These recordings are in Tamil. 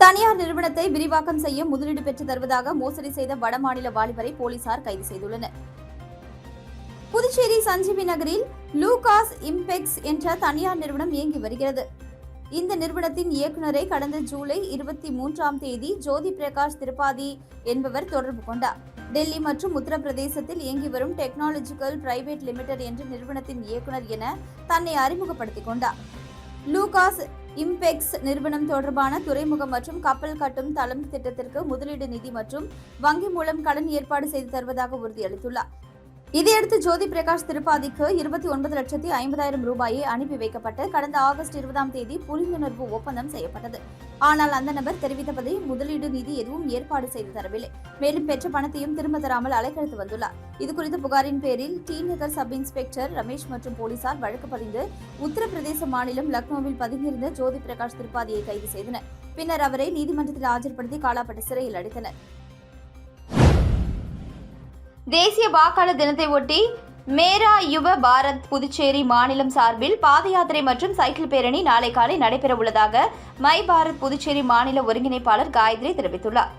தனியார் நிறுவனத்தை விரிவாக்கம் செய்ய முதலீடு பெற்று தருவதாக மோசடி செய்த வடமாநில வாலிபரை போலீசார் கைது செய்துள்ளனர். புதுச்சேரி சஞ்சீவி நகரில் லூகாஸ் இம்பெக்ஸ் என்ற தனியார் நிறுவனம் இயங்கி வருகிறது. இந்த நிறுவனத்தின் இயக்குநரை கடந்த ஜூலை 23ஆம் தேதி ஜோதி பிரகாஷ் திரிபாதி என்பவர் தொடர்பு கொண்டார். டெல்லி மற்றும் உத்தரப்பிரதேசத்தில் இயங்கி வரும் டெக்னாலஜிக்கல் பிரைவேட் லிமிடெட் என்ற நிறுவனத்தின் இயக்குநர் என தன்னை அறிமுகப்படுத்திக் கொண்டார். லூகாஸ் இம்பெக்ஸ் நிறுவனம் தொடர்பான துறைமுகம் மற்றும் கப்பல் கட்டும் தளம் திட்டத்திற்கு முதலீடு நிதி மற்றும் வங்கி மூலம் கடன் ஏற்பாடு செய்து தருவதாக உறுதியளித்துள்ளார். இதையடுத்து ஜோதி பிரகாஷ் திரிபாதிக்கு 29,50,000 ரூபாயை அனுப்பி வைக்கப்பட்டு கடந்த ஆகஸ்ட் 20ஆம் தேதி புரிந்துணர்வு ஒப்பந்தம் செய்யப்பட்டது. ஆனால் அந்த நபர் தெரிவித்தபடி முதலீடு நிதி எதுவும் ஏற்பாடு செய்து தரவில்லை. மேலும் பெற்ற பணத்தையும் திரும்ப தராமல் அலைக்கழித்து வந்துள்ளார். இதுகுறித்த புகாரின் பேரில் டி நகர் சப் இன்ஸ்பெக்டர் ரமேஷ் மற்றும் போலீசார் வழக்கு பதிந்து உத்தரப்பிரதேச மாநிலம் லக்னோவில் பதுங்கியிருந்த ஜோதி பிரகாஷ் திரிபாதியை கைது செய்தனர். பின்னர் அவரை நீதிமன்றத்தில் ஆஜர்படுத்தி காலாப்பட்டு சிறையில் அடைத்தனர். தேசிய வாக்காளர் தினத்தை ஒட்டி மேரா யுவ பாரத் புதுச்சேரி மாநிலம் சார்பில் பாத யாத்திரை மற்றும் சைக்கிள் பேரணி நாளை காலை நடைபெறவுள்ளதாக மை பாரத் புதுச்சேரி மாநில ஒருங்கிணைப்பாளர் காயத்ரி தெரிவித்துள்ளார்.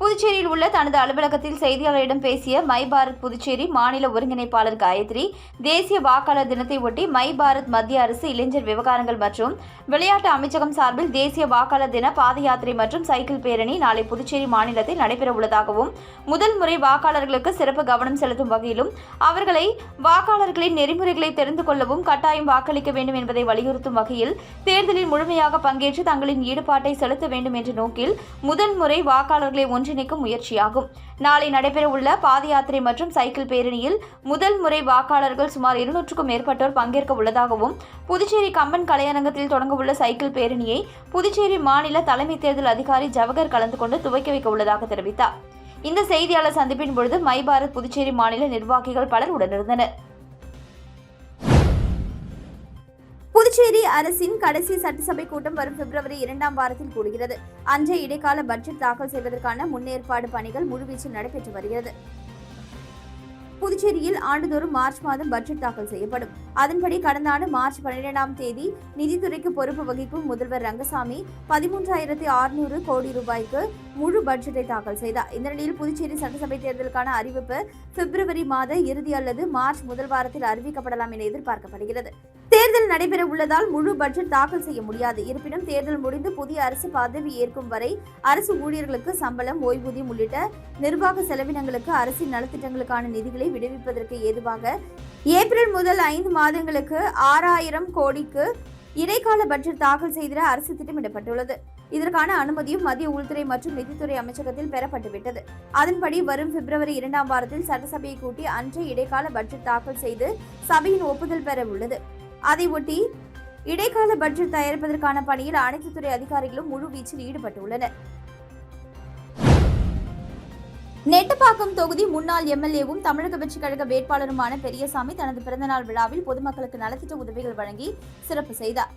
புதுச்சேரியில் உள்ள தனது அலுவலகத்தில் செய்தியாளர்களிடம் பேசிய மை பாரத் புதுச்சேரி மாநில ஒருங்கிணைப்பாளர் காயத்ரி, தேசிய வாக்காளர் தினத்தை ஒட்டி மை பாரத் மத்திய அரசு இளைஞர் விவகாரங்கள் மற்றும் விளையாட்டு அமைச்சகம் சார்பில் தேசிய வாக்காளர் தின பாத யாத்திரை மற்றும் சைக்கிள் பேரணி நாளை புதுச்சேரி மாநிலத்தில் நடைபெறவுள்ளதாகவும், முதல் முறை வாக்காளர்களுக்கு சிறப்பு கவனம் செலுத்தும் வகையிலும் அவர்களை வாக்காளர்களின் நெறிமுறைகளை தெரிந்து கொள்ளவும் கட்டாயம் வாக்களிக்க வேண்டும் என்பதை வலியுறுத்தும் வகையில் தேர்தலில் முழுமையாக பங்கேற்று தங்களின் ஈடுபாட்டை செலுத்த வேண்டும் என்ற நோக்கில் முதல் முறை வாக்காளர்களை ஒன்றிணைக்கும் முயற்சியாகும். நாளை நடைபெறவுள்ள பாத யாத்திரை மற்றும் சைக்கிள் பேரணியில் முதல் முறை வாக்காளர்கள் சுமார் 200க்கும் மேற்பட்டோர் பங்கேற்க உள்ளதாகவும், புதுச்சேரி கம்பன் கலையரங்கத்தில் தொடங்கவுள்ள சைக்கிள் பேரணியை புதுச்சேரி மாநில தலைமை தேர்தல் அதிகாரி ஜவஹர் கலந்து கொண்டு துவக்கி வைக்க உள்ளதாக தெரிவித்தார். இந்த செய்தியாளர் சந்திப்பின் பொழுது மை பாரத் புதுச்சேரி மாநில நிர்வாகிகள் பலர் உடனிருந்தனர். புதுச்சேரி அரசின் கடைசி சட்டசபை கூட்டம் வரும் பிப்ரவரி 2ஆம் வாரத்தில் கூடுகிறது. அன்றைய இடைக்கால பட்ஜெட் தாக்கல் செய்வதற்கான முன்னேற்பாடு பணிகள் முழுவீச்சில் நடைபெற்று வருகிறது. புதுச்சேரியில் ஆண்டுதோறும் மார்ச் மாதம் பட்ஜெட் தாக்கல் செய்யப்படும். அதன்படி கடந்த ஆண்டு மார்ச் 12ஆம் தேதி நிதித்துறைக்கு பொறுப்பு வகிக்கும் முதல்வர் ரங்கசாமி 13,600 கோடி ரூபாய்க்கு முழு பட்ஜெட்டை தாக்கல் செய்தார். இந்த நிலையில் புதுச்சேரி சட்டசபை தேர்தலுக்கான அறிவிப்பு பிப்ரவரி மாத இறுதி அல்லது மார்ச் முதல் வாரத்தில் அறிவிக்கப்படலாம் என எதிர்பார்க்கப்படுகிறது. தேர்தல் நடைபெற உள்ளதால் முழு பட்ஜெட் தாக்கல் செய்ய முடியாது. இருப்பினும் தேர்தல் முடிந்து புதிய அரசு பதவி ஏற்கும் வரை அரசு ஊழியர்களுக்கு சம்பளம், ஓய்வூதியம் உள்ளிட்ட நிர்வாக செலவினங்களுக்கு அரசின் நலத்திட்டங்களுக்கான நிதிகளை விடுவிப்பதற்கு ஏதுவாக ஏப்ரல் முதல் 5 மாதங்களுக்கு 6,000 கோடிக்கு இடைக்கால பட்ஜெட் தாக்கல் செய்திட அரசு திட்டமிடப்பட்டுள்ளது. இதற்கான அனுமதியும் மத்திய உள்துறை மற்றும் நிதித்துறை அமைச்சகத்தில் பெறப்பட்டுவிட்டது. அதன்படி வரும் பிப்ரவரி 2ஆம் வாரத்தில் சட்டசபையை கூட்டி அன்றைய இடைக்கால பட்ஜெட் தாக்கல் செய்து சபையின் ஒப்புதல் பெற உள்ளது. அதையொட்டி இடைக்கால பட்ஜெட் தயாரிப்பதற்கான பணியில் அனைத்து துறை அதிகாரிகளும் முழு வீச்சில் ஈடுபட்டுள்ளனர். நெட்டப்பாக்கம் தொகுதி முன்னாள் எம்எல்ஏவும் தமிழக வெற்றிக் கழக வேட்பாளருமான பெரியசாமி தனது பிறந்தநாள் விழாவில் பொதுமக்களுக்கு நலத்திட்ட உதவிகள் வழங்கி சிறப்பு செய்தார்.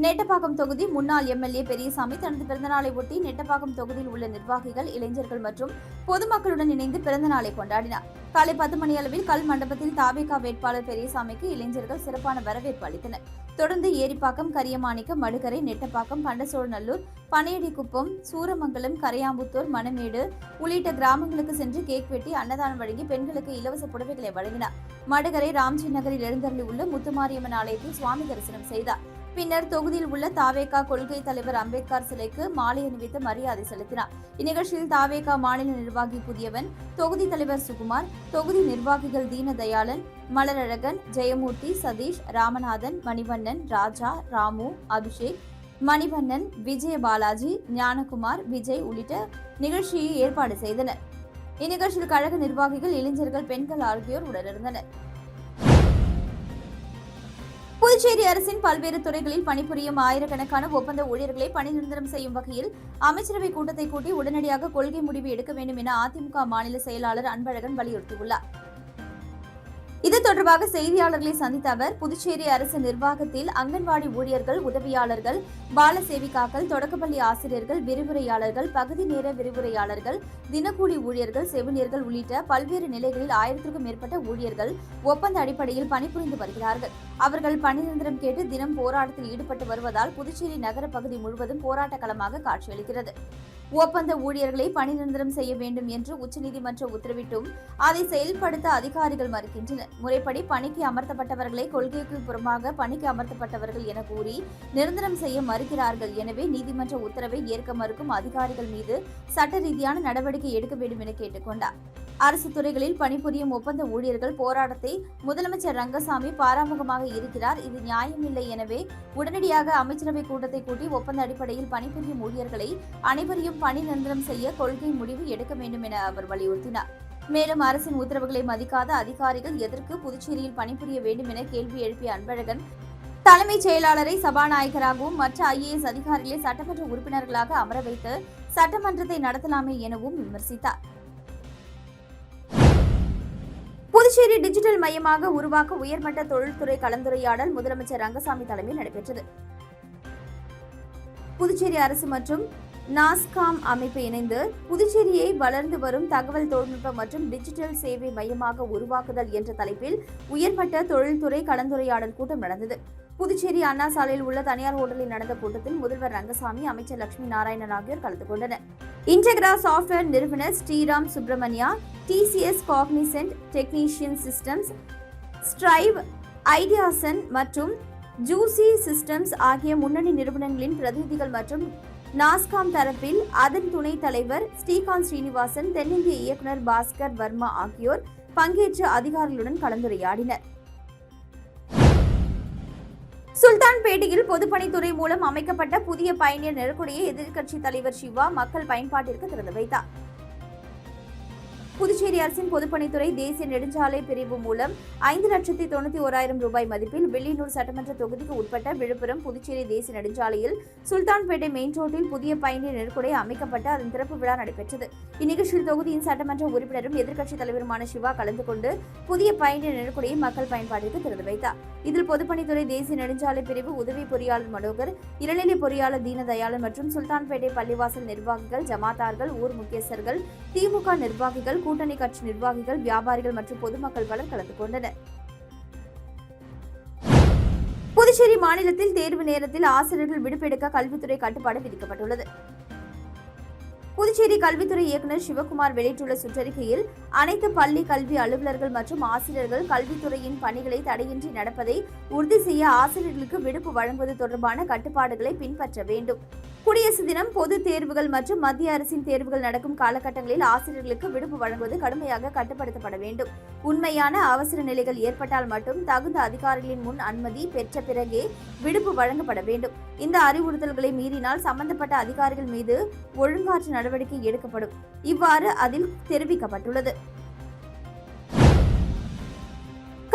நெட்டப்பாக்கம் தொகுதி முன்னாள் எம்எல்ஏ பெரியசாமி தனது பிறந்தநாளை ஒட்டி நெட்டப்பாக்கம் தொகுதியில் உள்ள நிர்வாகிகள், இளைஞர்கள் மற்றும் பொதுமக்களுடன் இணைந்து பிறந்தநாளை கொண்டாடினார். காலை 10 மணி அளவில் கல் மண்டபத்தில் தாவேகா வேட்பாளர் பெரியசாமிக்கு இளைஞர்கள் சிறப்பான வரவேற்பு அளித்தனர். தொடர்ந்து ஏரிப்பாக்கம், கரியமாணிக்கம், மடுகரை, நெட்டப்பாக்கம், பண்டசோழநல்லூர், பனையடிக்குப்பம், சூரமங்கலம், கரையாம்புத்தூர், மணமேடு உள்ளிட்ட கிராமங்களுக்கு சென்று கேக் வெட்டி அன்னதானம் வழங்கி பெண்களுக்கு இலவச புடவைகளை வழங்கினார். மடுகரை ராம்ஜி நகரில் எழுந்தருளி உள்ள முத்துமாரியம்மன் ஆலயத்தில் சுவாமி தரிசனம் செய்தார். பின்னர் தொகுதியில் உள்ள தாவேகா கொள்கை தலைவர் அம்பேத்கர் சிலைக்கு மாலை அணிவித்து மரியாதை செலுத்தினார். இந்நிகழ்ச்சியில் தாவேகா மாநில நிர்வாகி புதியவன், தொகுதி தலைவர் சுகுமார், தொகுதி நிர்வாகிகள் தீனதயாளன், மலரழகன், ஜெயமூர்த்தி, சதீஷ், ராமநாதன், மணிவண்ணன், ராஜா, ராமு, அபிஷேக், மணிவண்ணன், விஜய பாலாஜி, ஞானகுமார், விஜய் உள்ளிட்ட நிகழ்ச்சியை ஏற்பாடு செய்தனர். இந்நிகழ்ச்சியில் கழக நிர்வாகிகள், இளைஞர்கள், பெண்கள் ஆகியோர் உடனிருந்தனர். புதுச்சேரி அரசின் பல்வேறு துறைகளில் பணிபுரியும் ஆயிரக்கணக்கான ஒப்பந்த ஊழியர்களை பணி நிரந்தரம் செய்யும் வகையில் அமைச்சரவை கூட்டத்தை கூட்டி உடனடியாக கொள்கை முடிவு எடுக்க வேண்டும் என அதிமுக மாநில செயலாளர் அன்பழகன் வலியுறுத்தியுள்ளார். இது தொடர்பாக செய்தியாளர்களை சந்தித்த அவர், புதுச்சேரி அரசு நிர்வாகத்தில் அங்கன்வாடி ஊழியர்கள், உதவியாளர்கள், பால சேவிகாக்கள், தொடக்கப்பள்ளி ஆசிரியர்கள், விரிவுரையாளர்கள், பகுதி நேர விரிவுரையாளர்கள், தினக்கூலி ஊழியர்கள், செவிலியர்கள் உள்ளிட்ட பல்வேறு நிலைகளில் 1000க்கும் மேற்பட்ட ஊழியர்கள் ஒப்பந்த அடிப்படையில் பணிபுரிந்து வருகிறார்கள். அவர்கள் பணி நிரந்தரம் கேட்டு தினம் போராட்டத்தில் ஈடுபட்டு வருவதால் புதுச்சேரி நகர பகுதி முழுவதும் போராட்ட களமாக காட்சியளிக்கிறது. ஒப்பந்த ஊழியர்களை பணி நிரந்தரம் செய்ய வேண்டும் என்று உச்சநீதிமன்றம் உத்தரவிட்டும் அதை செயல்படுத்த அதிகாரிகள் மறுக்கின்றனர். முறைப்படி பணிக்கு அமர்த்தப்பட்டவர்களை கொள்கைக்கு புறமாக பணிக்கு அமர்த்தப்பட்டவர்கள் என கூறி நிரந்தரம் செய்ய மறுக்கிறார்கள். எனவே நீதிமன்ற உத்தரவை ஏற்க மறுக்கும் அதிகாரிகள் மீது சட்ட ரீதியான நடவடிக்கை எடுக்க வேண்டும் என கேட்டுக்கொண்டார். அரசு துறைகளில் பணிபுரியும் ஒப்பந்த ஊழியர்கள் போராட்டத்தை முதலமைச்சர் ரங்கசாமி பாராமுகமாக இருக்கிறார். இது நியாயமில்லை. எனவே உடனடியாக அமைச்சரவை கூட்டத்தை கூட்டி ஒப்பந்த அடிப்படையில் பணிபுரியும் ஊழியர்களை அனைவரையும் பணி நிரந்தரம் செய்ய கொள்கை முடிவு எடுக்க வேண்டும் என அவர் வலியுறுத்தினார். மேலும் அரசின் உத்தரவுகளை மதிக்காத அதிகாரிகள் எதற்கு புதுச்சேரியில் பணிபுரிய வேண்டும் என கேள்வி எழுப்பிய அன்பழகன், தலைமைச் செயலாளரை சபாநாயகராகவும் மற்ற IAS அதிகாரிகளை சட்டமன்ற உறுப்பினர்களாக அமர வைத்து சட்டமன்றத்தை நடத்தலாமே எனவும் விமர்சித்தார். புதுச்சேரி டிஜிட்டல் மையமாக உருவாக்க உயர்மட்ட தொழில்துறை கலந்துரையாடல் முதலமைச்சர் ரங்கசாமி தலைமையில் நடைபெற்றது. புதுச்சேரி அரசு மற்றும் நாஸ்காம் அமைப்பு இணைந்து புதுச்சேரியை வளர்ந்து வரும் தகவல் தொழில்நுட்ப மற்றும் டிஜிட்டல் சேவை மையமாக உருவாக்குதல் என்ற தலைப்பில் உயர்மட்ட தொழில்துறை கலந்துரையாடல் கூட்டம் நடந்தது. புதுச்சேரி அண்ணா சாலையில் உள்ள தனியார் ஹோட்டலில் நடந்த கூட்டத்தில் முதல்வர் ரங்கசாமி, அமைச்சர் லட்சுமி நாராயணன் ஆகியோர் கலந்து கொண்டனர். இன்டெகிரா சாப்ட்வேர் நிறுவனர் Sriram Subramania, TCS Cognizant technician systems, Strive, ஐடியாசன் மற்றும் ஜூசி சிஸ்டம்ஸ் ஆகிய முன்னணி நிறுவனங்களின் பிரதிநிதிகள் மற்றும் நாஸ்காம் தரப்பில் அதன் துணைத் தலைவர் ஸ்ரீகாந்த் ஸ்ரீனிவாசன், தென்னிந்திய இயக்குநர் பாஸ்கர் வர்மா ஆகியோர் பங்கேற்று அதிகாரிகளுடன் கலந்துரையாடினர். சுல்தான்பேட்டையில் பொதுப்பணித்துறை மூலம் அமைக்கப்பட்ட புதிய பயணியர் நெருக்கடியை எதிர்க்கட்சித் தலைவர் சிவா மக்கள் பயன்பாட்டிற்கு திறந்து வைத்தார். புதுச்சேரி அரசின் பொதுப்பணித்துறை தேசிய நெடுஞ்சாலை பிரிவு மூலம் 5,91,000 ரூபாய் மதிப்பில் வில்லியனூர் சட்டமன்ற தொகுதிக்கு உட்பட்ட விழுப்புரம் புதுச்சேரி தேசிய நெடுஞ்சாலையில் சுல்தான்பேட்டை மெயின் ரோட்டில் புதிய பயணியர் நெருக்கடி அமைக்கப்பட்டு அதன் திறப்பு விழா நடைபெற்றது. இந்நிகழ்ச்சியில் தொகுதியின் சட்டமன்ற உறுப்பினரும் எதிர்க்கட்சித் தலைவருமான சிவா கலந்து கொண்டு புதிய பயணியர் நெருக்கடியை மக்கள் பயன்பாட்டிற்கு திறந்து வைத்தார். இதில் பொதுப்பணித்துறை தேசிய நெடுஞ்சாலை பிரிவு உதவி பொறியாளர் மனோகர், இளநிலை பொறியாளர் தீனதயாளன் மற்றும் சுல்தான்பேட்டை பள்ளிவாசல் நிர்வாகிகள், ஜமாத்தார்கள், ஊர் முக்கியஸ்தர்கள், திமுக நிர்வாகிகள், கூட்டணி கட்சி நிர்வாகிகள், வியாபாரிகள் மற்றும் பொதுமக்கள் பலர் கலந்து கொண்டனர். புதுச்சேரி மாநிலத்தில் தேர்வு நேரத்தில் ஆசிரியர்கள் விடுப்பெடுக்க கல்வித்துறை கட்டுப்பாடு விதிக்கப்பட்டுள்ளது. புதுச்சேரி கல்வித்துறை இயக்குநர் சிவகுமார் வெளியிட்டுள்ள சுற்றறிக்கையில், அனைத்து பள்ளி கல்வி அலுவலர்கள் மற்றும் ஆசிரியர்கள் கல்வித்துறையின் பணிகளை தடையின்றி நடப்பதை உறுதி செய்ய ஆசிரியர்களுக்கு விடுப்பு வழங்குவது தொடர்பான கட்டுப்பாடுகளை பின்பற்ற வேண்டும். குடியரசு தினம், பொது தேர்வுகள் மற்றும் மத்திய அரசின் தேர்வுகள் நடக்கும் காலகட்டங்களில் ஆசிரியர்களுக்கு விடுப்பு வழங்குவது கடுமையாக கட்டுப்படுத்தப்பட வேண்டும். உண்மையான அவசர நிலைகள் ஏற்பட்டால் மட்டும் தகுந்த அதிகாரிகளின் முன் அனுமதி பெற்ற பிறகே விடுப்பு வழங்கப்பட வேண்டும். இந்த அறிவுறுத்தல்களை மீறினால் சம்பந்தப்பட்ட அதிகாரிகள் மீது ஒழுங்காற்று நடவடிக்கை எடுக்கப்படும். இவ்வாறு அதில் தெரிவிக்கப்பட்டுள்ளது.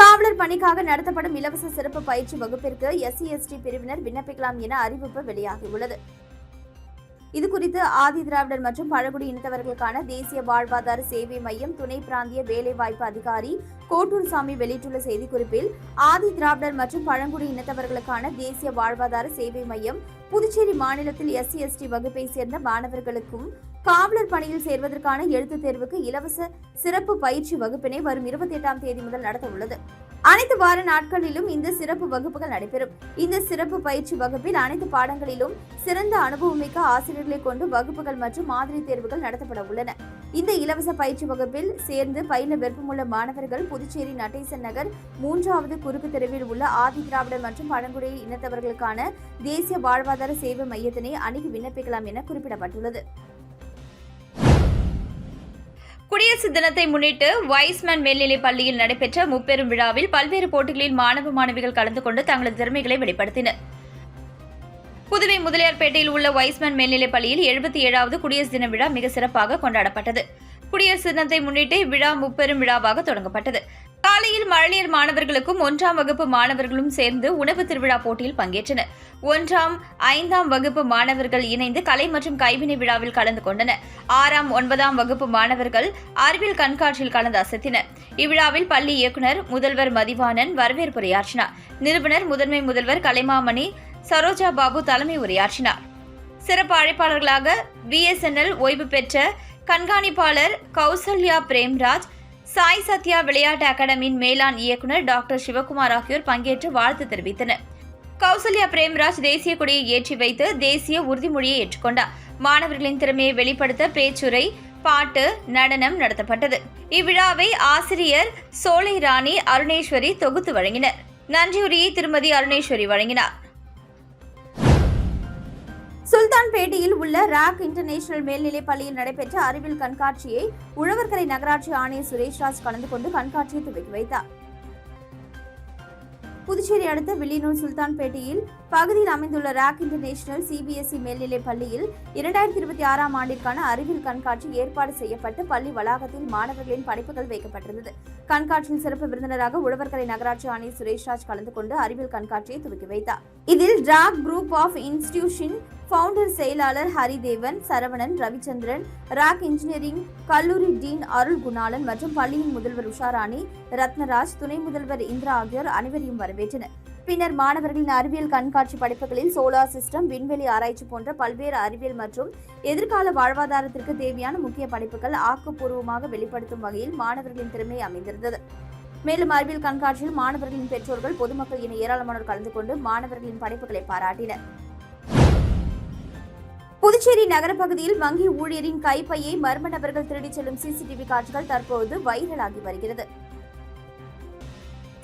காவலர் பணிக்காக நடத்தப்படும் இலவச சிறப்பு பயிற்சி வகுப்பிற்கு SC/ST பிரிவினர் விண்ணப்பிக்கலாம் என அறிவிப்பு வெளியாகியுள்ளது. இதுகுறித்து ஆதி திராவிடர் மற்றும் பழங்குடி இனத்தவர்களுக்கான தேசிய வாழ்வாதார சேவை மையம் துணை பிராந்திய வேலைவாய்ப்பு அதிகாரி கோட்டூர்சாமி வெளியிட்டுள்ள செய்திக்குறிப்பில், ஆதி திராவிடர் மற்றும் பழங்குடி இனத்தவர்களுக்கான தேசிய வாழ்வாதார சேவை மையம் புதுச்சேரி மாநிலத்தில் SC/ST வகுப்பை சேர்ந்த மாணவர்களுக்கும் காவலர் பணியில் சேர்வதற்கான எழுத்துத் தேர்வுக்கு இலவச சிறப்பு பயிற்சி வகுப்பினை வரும் 28ஆம் தேதி முதல் நடத்த உள்ளது. அனைத்து வார நாட்களிலும் இந்த சிறப்பு வகுப்புகள் நடைபெறும். இந்த சிறப்பு பயிற்சி வகுப்பில் அனைத்து பாடங்களிலும் சிறந்த அனுபவமிக்க ஆசிரியர்களை கொண்டு வகுப்புகள் மற்றும் மாதிரி தேர்வுகள் நடத்தப்பட உள்ளன. இந்த இலவச பயிற்சி வகுப்பில் சேர்ந்து பயில விருப்பமுள்ள மாணவர்கள் புதுச்சேரி நடேசன் நகர் 3வது குறுக்கு தெருவில் உள்ள ஆதி திராவிடர் மற்றும் பழங்குடி இனத்தவர்களுக்கான தேசிய வாழ்வாதார சேவை மையத்தினை அணுகி விண்ணப்பிக்கலாம் என குறிப்பிடப்பட்டுள்ளது. குடியரசு தினத்தை முன்னிட்டு வைஸ்மேன் மேல்நிலைப் பள்ளியில் நடைபெற்ற முப்பெரும் விழாவில் பல்வேறு போட்டிகளில் மாணவ மாணவிகள் கலந்து கொண்டு தங்களது திறமைகளை வெளிப்படுத்தினர். புதுவை முதலியார்பேட்டையில் உள்ள வைஸ்மேன் மேல்நிலைப் பள்ளியில் 77வது குடியரசு தின விழா மிக சிறப்பாக கொண்டாடப்பட்டது. குடியரசு தினத்தை முன்னிட்டு இவ்விழா முப்பெரும் விழாவாக தொடங்கப்பட்டது. காலையில் மழலையர் மாணவர்களுக்கும் 1ஆம் வகுப்பு மாணவர்களும் சேர்ந்து உணவு திருவிழா போட்டியில் பங்கேற்றனர். 1ஆம் 5ஆம் வகுப்பு மாணவர்கள் இணைந்து கலை மற்றும் கைவினை விழாவில் கலந்து கொண்டனர். 6ஆம் 9ஆம் வகுப்பு மாணவர்கள் அறிவியல் கண்காட்சியில் கலந்து அசத்தினர். இவ்விழாவில் பள்ளி இயக்குநர் முதல்வர் மதிவாணன் வரவேற்புரையாற்றினார். நிறுவனர் முதன்மை முதல்வர் கலைமாமணி சரோஜா பாபு தலைமை உரையாற்றினார். சிறப்பு அழைப்பாளர்களாக BSNL ஓய்வு பெற்ற கண்காணிப்பாளர் கௌசல்யா பிரேம்ராஜ், சாய் சத்யா விளையாட்டு அகாடமியின் மேலாண் இயக்குநர் டாக்டர் சிவகுமார் ஆகியோர் பங்கேற்று வாழ்த்து தெரிவித்தனர். கௌசல்யா பிரேம்ராஜ் தேசிய கொடியை ஏற்றி வைத்து தேசிய உறுதிமொழியை ஏற்றுக்கொண்டார். மாணவர்களின் திறமையை வெளிப்படுத்த பேச்சுரை, பாட்டு, நடனம் நடத்தப்பட்டது. இவ்விழாவை ஆசிரியர் சோலை ராணி அருணேஸ்வரி தொகுத்து வழங்கினர். நன்றியுரையை திருமதி அருணேஸ்வரி வழங்கினார். சுல்தான்பேட்டையில் உள்ள ராக் இன்டர்நேஷனல் மேல்நிலைப் பள்ளியில் நடைபெற்ற அறிவியல் கண்காட்சியை உழவர்கரை நகராட்சி ஆணையர் சுரேஷ்ராஜ் கலந்து கொண்டு கண்காட்சியை துவக்கி வைத்தார். புதுச்சேரி அடுத்த வில்லியனூர் சுல்தான்பேட்டையில் பகுதியில் அமைந்துள்ள ராக் இன்டர்நேஷனல் CBSE மேல்நிலைப் பள்ளியில் 2026ஆம் ஆண்டிற்கான அறிவியல் கண்காட்சி ஏற்பாடு செய்யப்பட்டு பள்ளி வளாகத்தில் மாணவர்களின் படைப்புகள் வைக்கப்பட்டிருந்தது. கண்காட்சியில் சிறப்பு விருந்தினராக உழவர்கரை நகராட்சி ஆணையர் சுரேஷ்ராஜ் கலந்து கொண்டு அறிவியல் கண்காட்சியை துவக்கி வைத்தார். இதில் Raak group of institution founder செயலாளர் ஹரிதேவன், சரவணன், ரவிச்சந்திரன், ராக் இன்ஜினியரிங் கல்லூரி டீன் அருள் குணாலன் மற்றும் பள்ளியின் முதல்வர் உஷாராணி, ரத்னராஜ், துணை முதல்வர் இந்திரா ஆகியோர் அனைவரையும் வரவேற்றனர். பின்னர் மாணவர்களின் அறிவியல் கண்காட்சி படைப்புகளில் சோலார் சிஸ்டம், விண்வெளி ஆராய்ச்சி போன்ற பல்வேறு அறிவியல் மற்றும் எதிர்கால வாழ்வாதாரத்திற்கு தேவையான முக்கிய படைப்புகள் ஆக்கப்பூர்வமாக வெளிப்படுத்தும் வகையில் மாணவர்களின் திறமை அமைந்திருந்தது. மேலும் அறிவியல் கண்காட்சியில் மாணவர்களின் பெற்றோர்கள், பொதுமக்கள் என ஏராளமானோர் கலந்து கொண்டு மாணவர்களின் படைப்புகளை பாராட்டினர். புதுச்சேரி நகர பகுதியில் வங்கி ஊழியரின் கைப்பையை மர்ம நபர்கள் திருடிச் செல்லும் CCTV காட்சிகள் தற்போது வைரலாகி வருகிறது.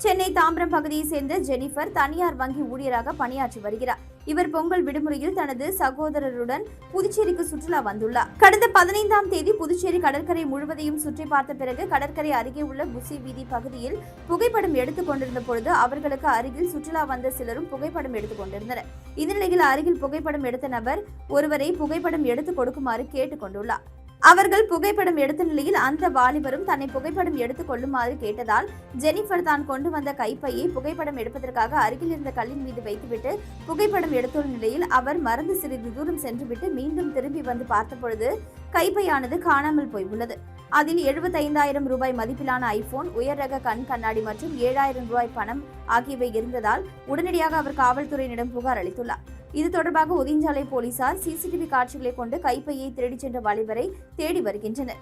சென்னை தாம்பரம் பகுதியைச் சேர்ந்த ஜெனிஃபர் தனியார் வங்கி ஊழியராக பணியாற்றி வருகிறார். இவர் பொங்கல் விடுமுறையில் தனது சகோதரருடன் புதுச்சேரிக்கு சுற்றுலா வந்துள்ளார். கடந்த 15ஆம் தேதி புதுச்சேரி கடற்கரை முழுவதையும் சுற்றி பார்த்த பிறகு கடற்கரை அருகே உள்ள புசி வீதி பகுதியில் புகைப்படம் எடுத்துக் கொண்டிருந்த பொழுது அவர்களுக்கு அருகில் சுற்றுலா வந்த சிலரும் புகைப்படம் எடுத்துக் கொண்டிருந்தனர். இந்த நிலையில் அருகில் புகைப்படம் எடுத்த நபர் ஒருவரை புகைப்படம் எடுத்துக் கொடுக்குமாறு கேட்டுக் கொண்டுள்ளார். அவர்கள் புகைப்படம் எடுத்த நிலையில் அந்த வாலிபரும் தன்னை புகைப்படம் எடுத்துக் கொள்ளுமாறு கேட்டதால் ஜெனிஃபர் தான் கொண்டு வந்த கைப்பையை புகைப்படம் எடுப்பதற்காக அருகில் இருந்த கல்லின் மீது வைத்துவிட்டு புகைப்படம் எடுத்துள்ள நிலையில் அவர் மறந்து சிறிது தூரம் சென்றுவிட்டு மீண்டும் திரும்பி வந்து பார்த்தபொழுது கைப்பையானது காணாமல் போய் உள்ளது. அதில் 75,000 ரூபாய் மதிப்பிலான ஐபோன், உயர் ரக கண் கண்ணாடி மற்றும் 7,000 ரூபாய் பணம் ஆகியவை இருந்ததால் உடனடியாக அவர் காவல்துறையினரிடம் புகார் அளித்துள்ளார். இது தொடர்பாக உதியஞ்சாலை போலீசார் CCTV காட்சிகளை கொண்டு கைப்பையை திருடிச் சென்ற வாலிபரை தேடி வருகின்றனர்.